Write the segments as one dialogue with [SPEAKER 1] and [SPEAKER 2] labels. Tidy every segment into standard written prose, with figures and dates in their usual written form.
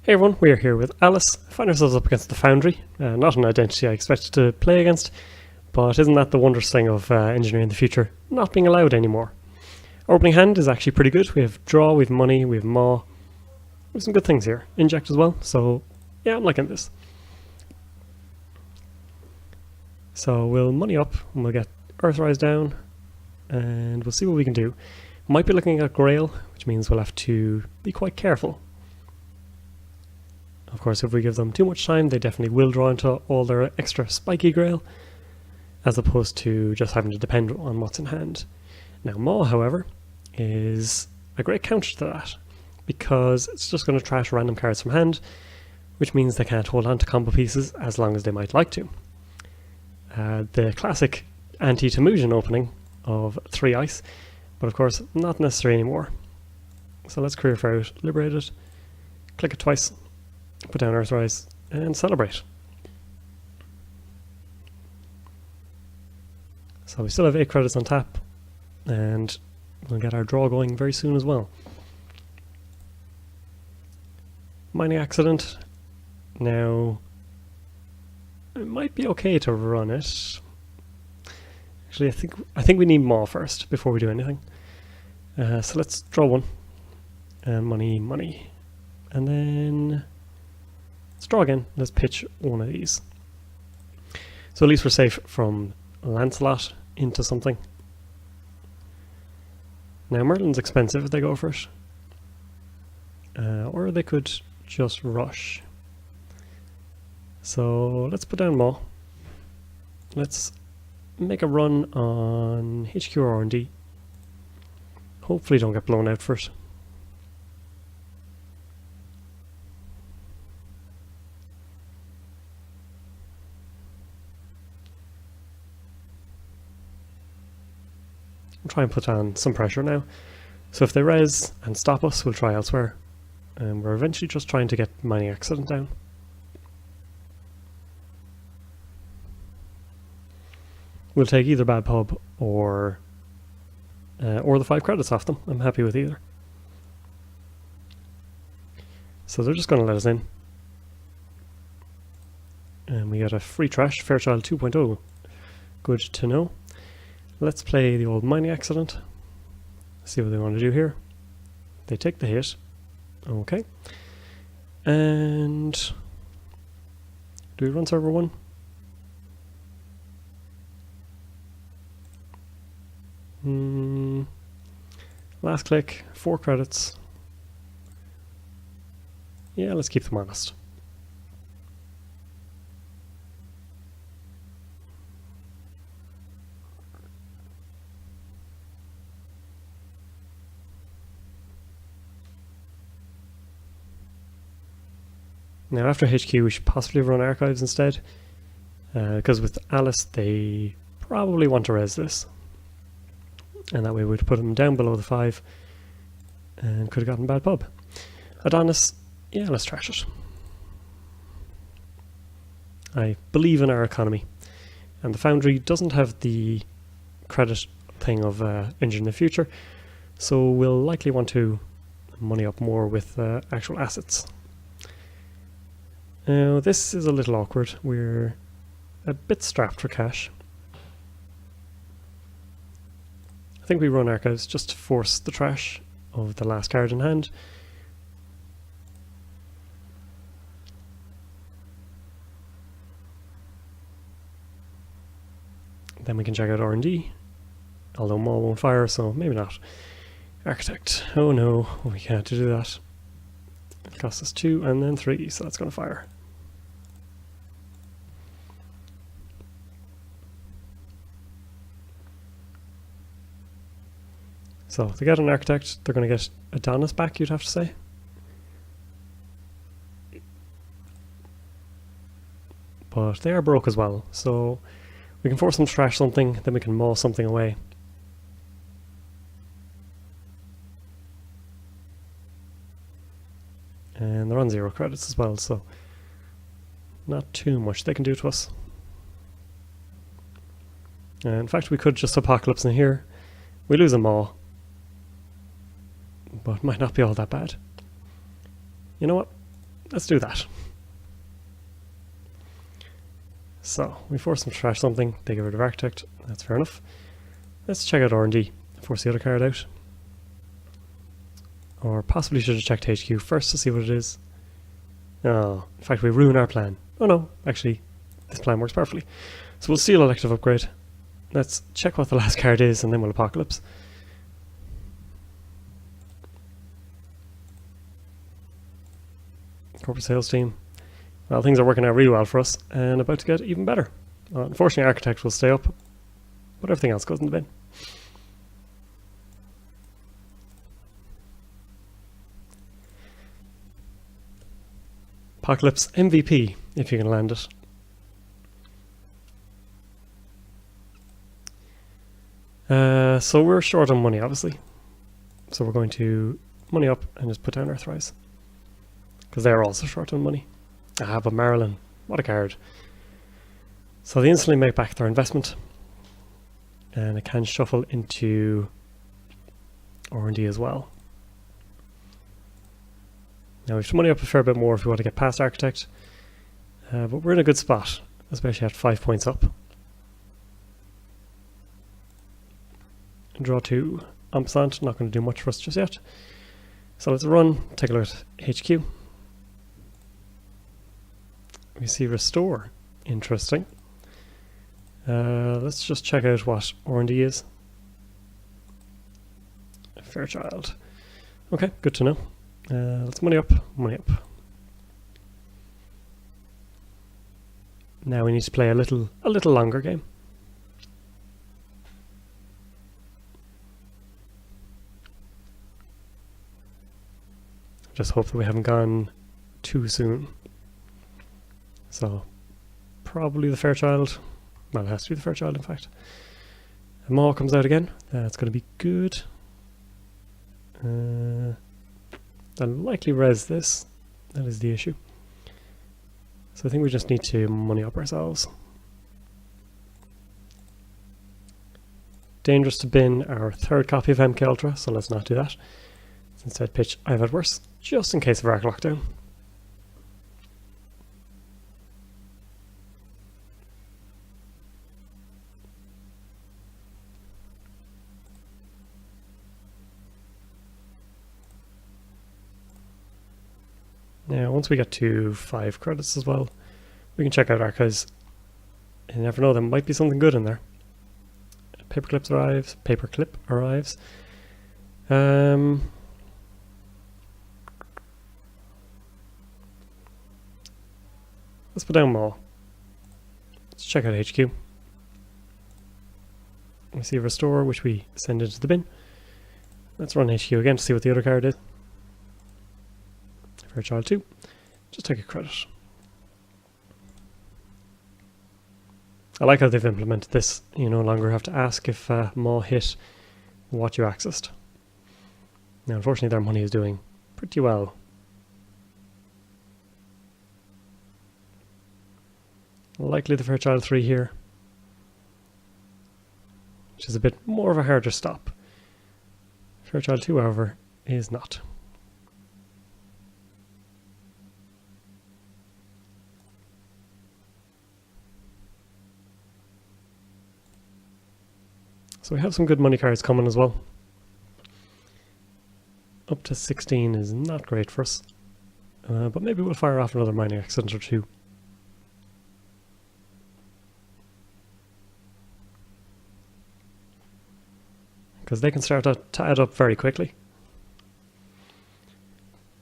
[SPEAKER 1] Hey everyone, we are here with Alice. Find ourselves up against the Foundry. Not an identity I expected to play against, but isn't that the wondrous thing of engineering the future not being allowed anymore? Our opening hand is actually pretty good. We have draw, we have money, we have maw. We have some good things here. Inject as well, so yeah, I'm liking this. So we'll money up, and we'll get Earthrise down, and we'll see what we can do. Might be looking at Grail, which means we'll have to be quite careful. Of course, if we give them too much time, they definitely will draw into all their extra spiky Grail, as opposed to just having to depend on what's in hand. Now, Maw, however, is a great counter to that, because it's just going to trash random cards from hand, which means they can't hold on to combo pieces as long as they might like to. The classic anti-Temujin opening of 3 ice, but of course, not necessary anymore. So let's Career Fair out, liberate it, click it twice, put down Earthrise, and celebrate. So we still have 8 credits on tap, and we'll get our draw going very soon as well. Mining Accident. Now, it might be okay to run it. Actually, I think we need Maw first before we do anything. So let's draw one. Money, money. And then let's draw again. Let's pitch one of these. So at least we're safe from Lancelot into something. Now Merlin's expensive if they go for it. Or they could just rush. So let's put down Maw. Let's make a run on HQ or R&D. Hopefully don't get blown out for it. I'll try and put on some pressure now. So if they res and stop us, we'll try elsewhere. And we're eventually just trying to get Mining Accident down. We'll take either Bad Pub or the 5 credits off them. I'm happy with either. So they're just going to let us in. And we got a free trash, Fairchild 2.0. Good to know. Let's play the old Mining Accident. See what they want to do here. They take the hit. Okay. And do we run server 1? Last click, 4 credits. Yeah, let's keep them honest. Now after HQ we should possibly run Archives instead, because with Alice they probably want to res this. And that way we'd put them down below the 5 and could have gotten Bad Pub. Adonis, yeah, let's trash it. I believe in our economy. And the Foundry doesn't have the credit thing of engineering the future, so we'll likely want to money up more with actual assets. Now this is a little awkward. We're a bit strapped for cash. I think we run Archives just to force the trash of the last card in hand. Then we can check out R&D, although Maw won't fire, so maybe not. Architect, oh no, we can't do that. It costs us 2 and then 3, so that's going to fire. So if they get an Architect, they're going to get Adonis back, you'd have to say. But they are broke as well, so we can force them to trash something, then we can maul something away. And they're on 0 credits as well, so not too much they can do to us. And in fact, we could just ApocAlyce in here. We lose a Maw, but it might not be all that bad. You know what? let's do that. So we force them to trash something, they get rid of Architect, that's fair enough. Let's check out R&D, force the other card out. Or possibly should have checked HQ first to see what it is. Oh, in fact we ruin our plan. Oh no, actually this plan works perfectly. So we'll steal Elective Upgrade. Let's check what the last card is and then we'll ApocAlyce. Corporate sales team. Well, things are working out really well for us and about to get even better. Unfortunately, Architect will stay up, but everything else goes in the bin. ApocAlyce MVP, if you can land it. So we're short on money, obviously. So we're going to money up and just put down Earthrise. Because they're also short on money. But Marilyn, what a card. So they instantly make back their investment. And it can shuffle into R&D as well. Now we have to money up a fair bit more if we want to get past Architect. But we're in a good spot, especially at 5 points up. Draw 2 Ampersand, not going to do much for us just yet. So let's run, take a look at HQ. We see Restore, interesting. Let's just check out what R&D is. Fairchild. Okay, good to know. Let's money up, money up. Now we need to play a little longer game. Just hope that we haven't gone too soon. So, probably the Fairchild. Well, it has to be the Fairchild, in fact. A Maw comes out again. That's going to be good. They'll likely res this. That is the issue. So I think we just need to money up ourselves. Dangerous to bin our third copy of MK Ultra, so let's not do that. Let's instead pitch I've had worse, just in case of Arc Lockdown. Now, once we get to 5 credits as well, we can check out Archives. You never know, there might be something good in there. Paperclip arrives. Let's put down Maw. Let's check out HQ. We see Restore, which we send into the bin. Let's run HQ again to see what the other card is. Fairchild 2. Just take a credit. I like how they've implemented this. You no longer have to ask if Maw hit what you accessed. Now, unfortunately, their money is doing pretty well. Likely the Fairchild 3 here, which is a bit more of a harder stop. Fairchild 2, however, is not. So we have some good money cards coming as well. Up to 16 is not great for us, but maybe we'll fire off another mining accident or two. Because they can start to add up very quickly.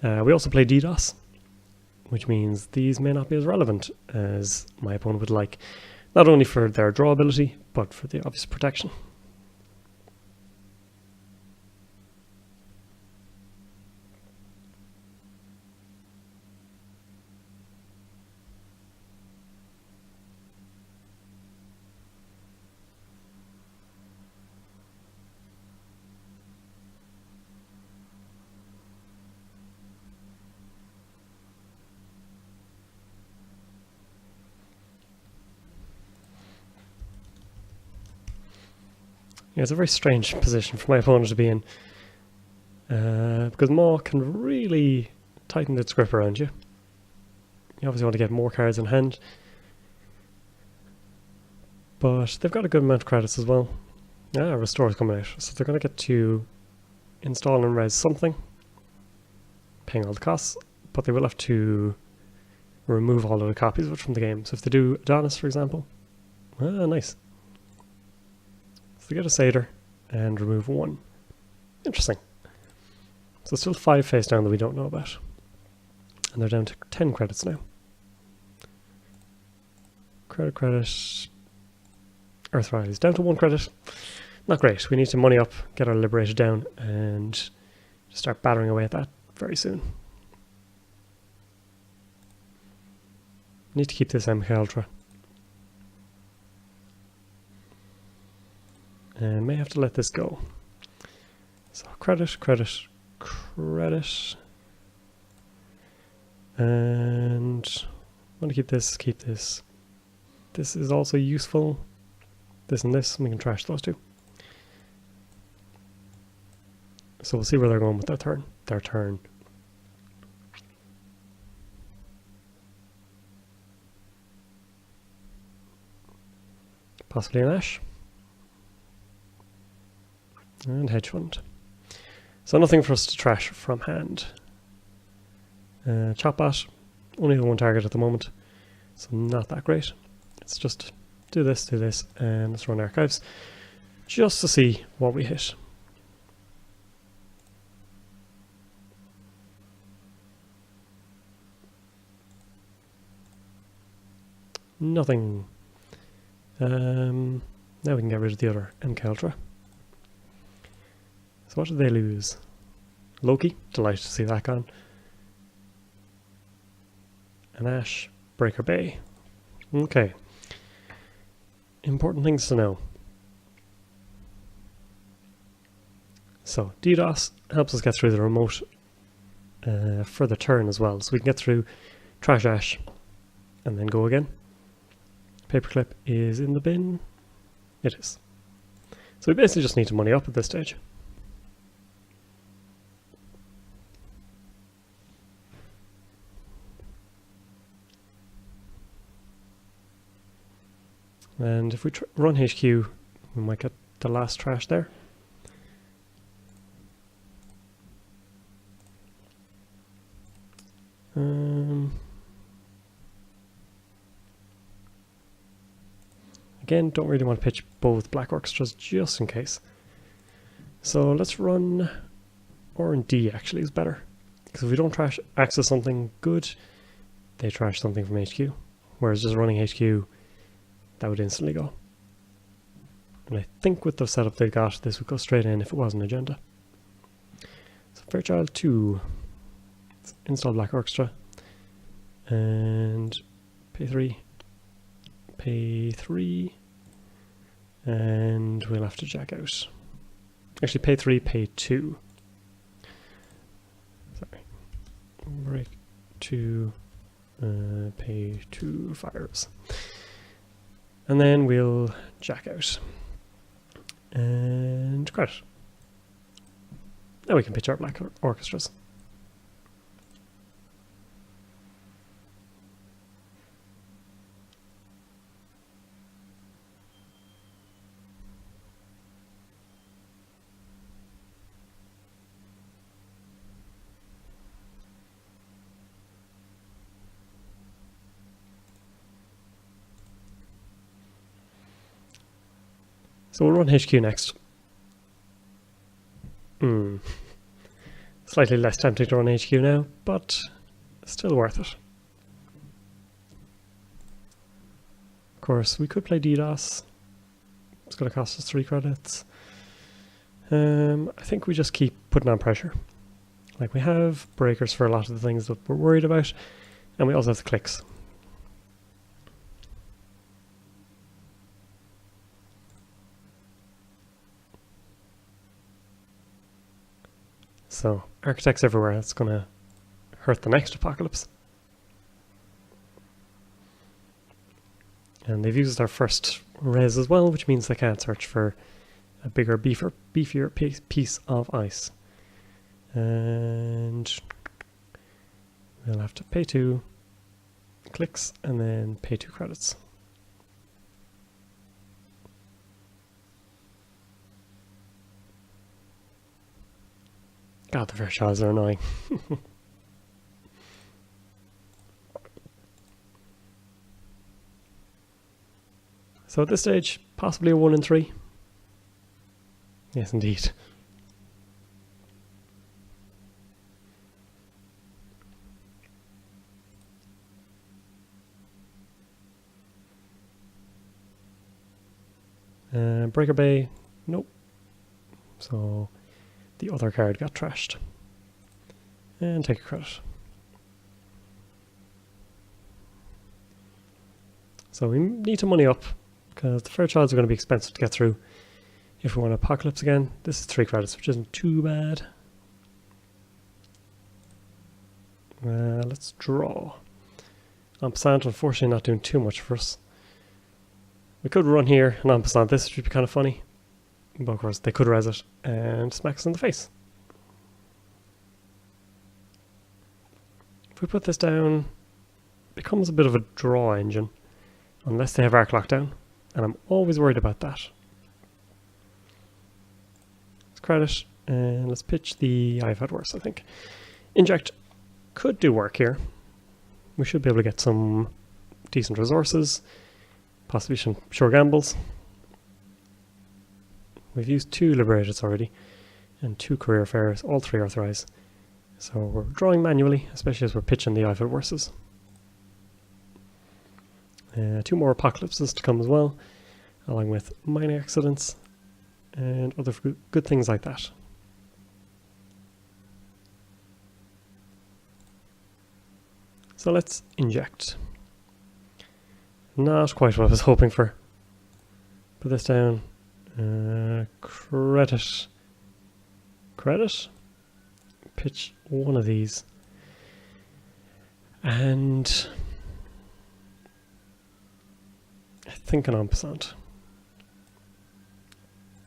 [SPEAKER 1] We also play DDoS, which means these may not be as relevant as my opponent would like, not only for their draw ability, but for the obvious protection. Yeah, it's a very strange position for my opponent to be in, because Maw can really tighten its grip around you. You obviously want to get more cards in hand. But they've got a good amount of credits as well. Ah, Restore is coming out. So they're going to get to install and res something, paying all the costs, but they will have to remove all of the copies of it from the game. So if they do Adonis, for example, nice. So they get a Satyr and remove 1. Interesting. So still 5 face down that we don't know about. And they're down to 10 credits now. Credit. Earthrise is down to 1 credit. Not great. We need to money up, get our Liberated down, and start battering away at that very soon. Need to keep this MK Ultra. And may have to let this go. So credit. And I want to keep this. This is also useful. This and this, and we can trash those two. So we'll see where they're going with their turn. Possibly an Ash. And Hedge Fund. So nothing for us to trash from hand. Chopbot, only the 1 target at the moment, so not that great. Let's just do this, and let's run Archives, just to see what we hit. Nothing. Now we can get rid of the other MK Ultra. So what did they lose? Loki, delighted to see that gone. An Ash, Breaker Bay. Okay. Important things to know. So DDoS helps us get through the remote for the turn as well. So we can get through Trash Ash and then go again. Paperclip is in the bin. It is. So we basically just need to money up at this stage. And if we run HQ, we might get the last trash there. Again, don't really want to pitch both Black Orchestras just in case. So let's run R&D actually is better. Because if we don't trash access something good, they trash something from HQ. Whereas just running HQ, that would instantly go. And I think with the setup they got, this would go straight in if it was an agenda. So Fairchild 2. Let's install Black Orchestra. And pay 3. Pay 3. And we'll have to jack out. Actually, pay 3, pay 2. Sorry. Break 2. Pay 2 fires. And then we'll jack out. And credit. Now we can pitch our Black Orchestras. So we'll run HQ next. Slightly less tempting to run HQ now, but still worth it. Of course, we could play DDoS. It's going to cost us 3 credits. I think we just keep putting on pressure. Like, we have breakers for a lot of the things that we're worried about, and we also have the clicks. So, architects everywhere, that's going to hurt the next ApocAlyce. And they've used their first res as well, which means they can't search for a bigger, beefier piece of ice. And we'll have to pay 2 clicks, and then pay 2 credits. God, the Fairchilds are annoying. So at this stage, possibly a 1 in 3. Yes, indeed. Breaker Bay, nope. So the other card got trashed. And take a credit. So we need to money up, because the Fairchilds are going to be expensive to get through. If we want ApocAlyce again, this is 3 credits, which isn't too bad. Let's draw. Ampersand, unfortunately, not doing too much for us. We could run here and ampersand this, which would be kind of funny. But of course, they could res it and smack us in the face. If we put this down, it becomes a bit of a draw engine. Unless they have arc lockdown. And I'm always worried about that. Let's credit, and let's pitch the I've had worse, I think. Inject could do work here. We should be able to get some decent resources. Possibly some sure gambles. We've used 2 Liberateds already. And 2 Career Fairs, all 3 Authorize. So we're drawing manually, especially as we're pitching the I've had worses. 2 more ApocAlyces to come as well, along with mining accidents and other good things like that. So let's inject. Not quite what I was hoping for. Put this down. Credit. Credit. Pitch one of these. And I think an ampersand.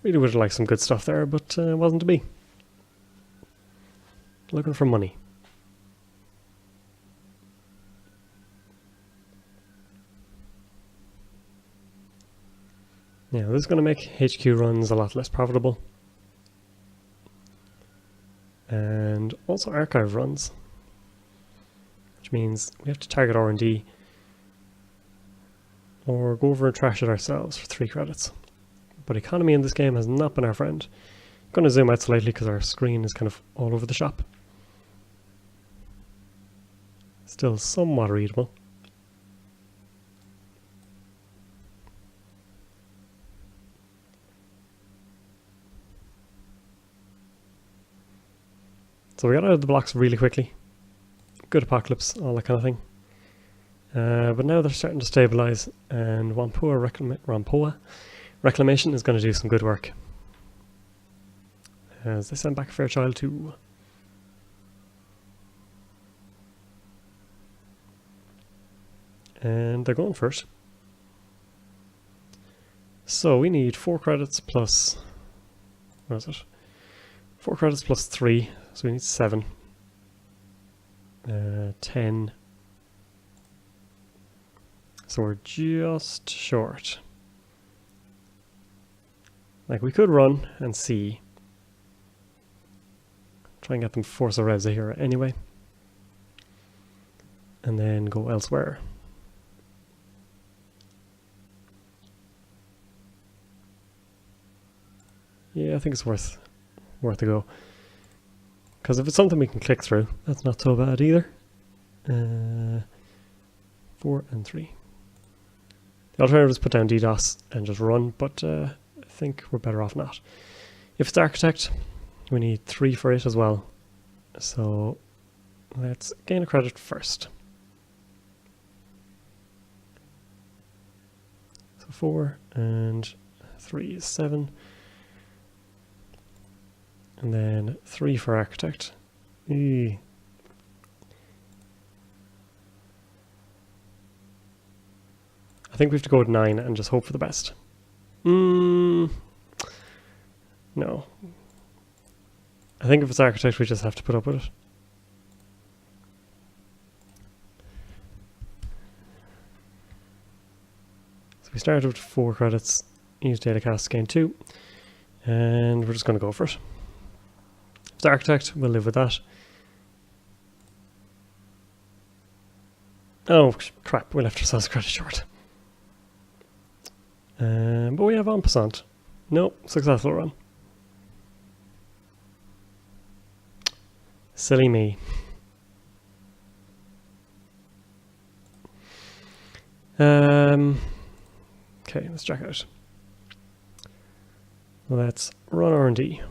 [SPEAKER 1] Really would have liked some good stuff there, but it wasn't to be. Looking for money. Now this is going to make HQ runs a lot less profitable. And also archive runs. Which means we have to target R&D. Or go over and trash it ourselves for 3 credits. But economy in this game has not been our friend. I'm going to zoom out slightly because our screen is kind of all over the shop. Still somewhat readable. So we got out of the blocks really quickly. Good ApocAlyce, all that kind of thing. But now they're starting to stabilize, and Wampoa Reclamation is going to do some good work. As they send back a Fairchild too. And they're going first. So we need 4 credits plus... what is it? 4 credits plus 3, so we need 7. 10. So we're just short. Like, we could run and see. Try and get them force a res here anyway. And then go elsewhere. Yeah, I think it's worth a go. Because if it's something we can click through, that's not so bad either. 4 and 3. The alternative is put down DDoS and just run, but I think we're better off not. If it's Architect, we need 3 for it as well. So let's gain a credit first. So 4 and 3 is 7. And then 3 for Architect. I think we have to go with 9 and just hope for the best. No. I think if it's Architect, we just have to put up with it. we started with 4 credits, use datacast to gain 2, and we're just going to go for it. If it's architect, we'll live with that. Oh crap, we left ourselves credit short. But we have en passant. Nope, successful run. Silly me. Okay, let's check out. Let's run R&D.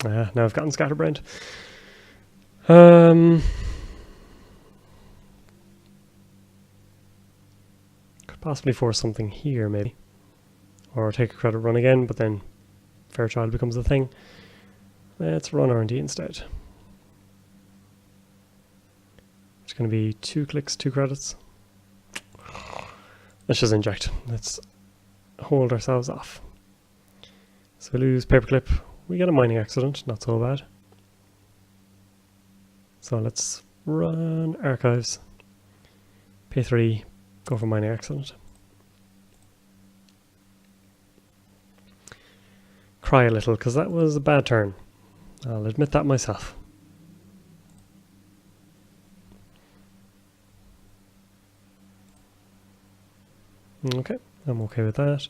[SPEAKER 1] Now I've gotten scatterbrained. Could possibly force something here, maybe. Or take a credit run again, but then Fairchild becomes a thing. Let's run R&D instead. It's going to be 2 clicks, 2 credits. Let's just inject. Let's hold ourselves off. So we lose paperclip. We get a mining accident, not so bad. So let's run archives. Pay 3, go for mining accident. Cry a little, because that was a bad turn. I'll admit that myself. Okay, I'm okay with that.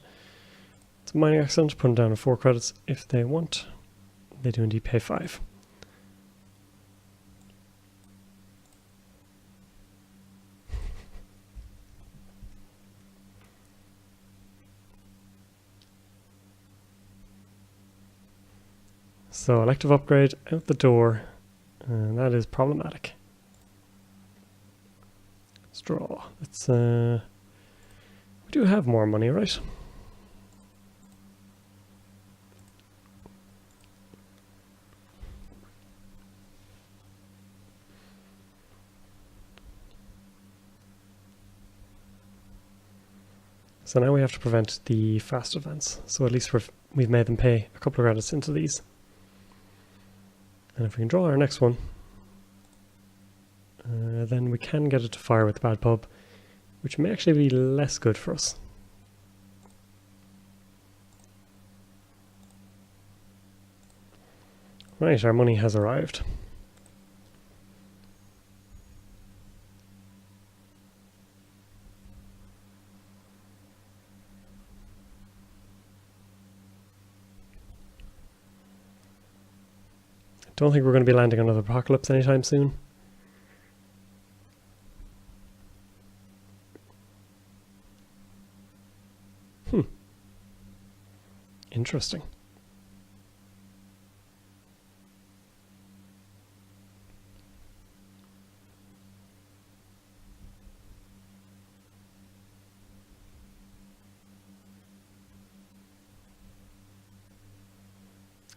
[SPEAKER 1] It's a mining accident, put them down to 4 credits if they want. They do indeed pay 5. So elective upgrade out the door, and that is problematic. Let's draw. Let's we do have more money, right? So now we have to prevent the fast events. So at least we've made them pay a couple of credits into these. And if we can draw our next one, then we can get it to fire with the bad pub, which may actually be less good for us. Right, our money has arrived. Don't think we're going to be landing another ApocAlyce anytime soon. Interesting.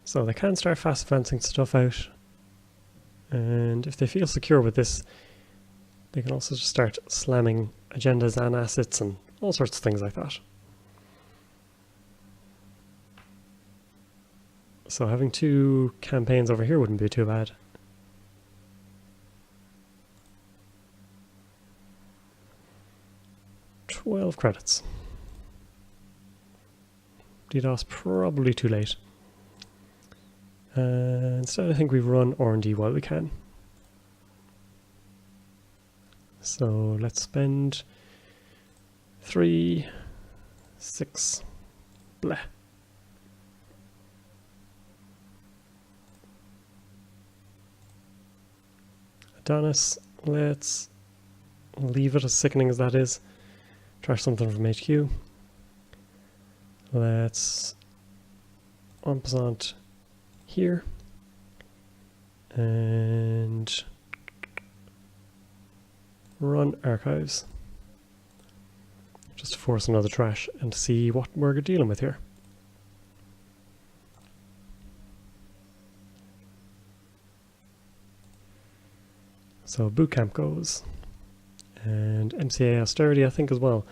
[SPEAKER 1] So they can start fast advancing stuff out, and if they feel secure with this, they can also just start slamming agendas and assets and all sorts of things like that. So having 2 campaigns over here wouldn't be too bad. $12 credits. DDoS probably too late. Instead I think we run R&D while we can. So let's spend 3, 6, bleh. Adonis, let's leave it as sickening as that is. Trash something from HQ. Let's en passant here and run archives just to force another trash and see what we're dealing with here. So bootcamp goes, and MCA austerity I think as well,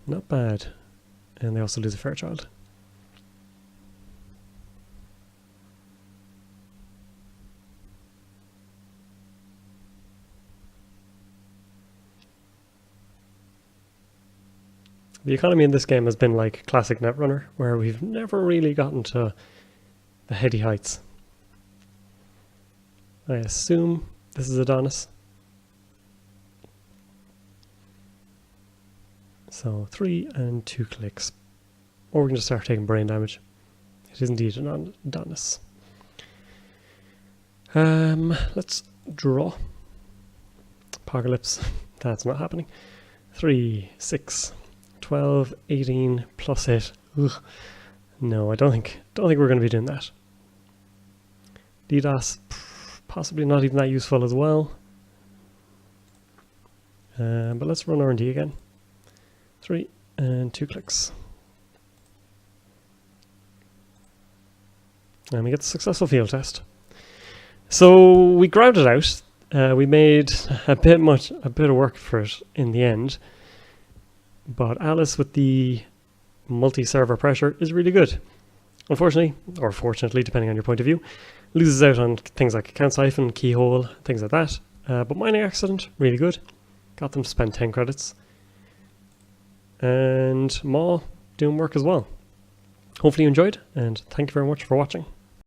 [SPEAKER 1] not bad, and they also lose a Fairchild. The economy in this game has been like classic Netrunner, where we've never really gotten to the heady heights. I assume this is Adonis. So 3 and 2 clicks. Or we can just start taking brain damage. It is indeed an Adonis. Let's draw. ApocAlyce. That's not happening. 3, 6, 12, 18, plus 8. Ugh. No, I don't think we're going to be doing that. DDoS, possibly not even that useful as well. But let's run R&D again. 3 and 2 clicks. And we get the successful field test. So we grounded out. We made a bit of work for it in the end. But Alice with the multi-server pressure is really good. Unfortunately, or fortunately, depending on your point of view, loses out on things like account siphon, keyhole, things like that. But mining accident, really good. Got them to spend 10 credits. And Maw doing work as well. Hopefully you enjoyed, and thank you very much for watching.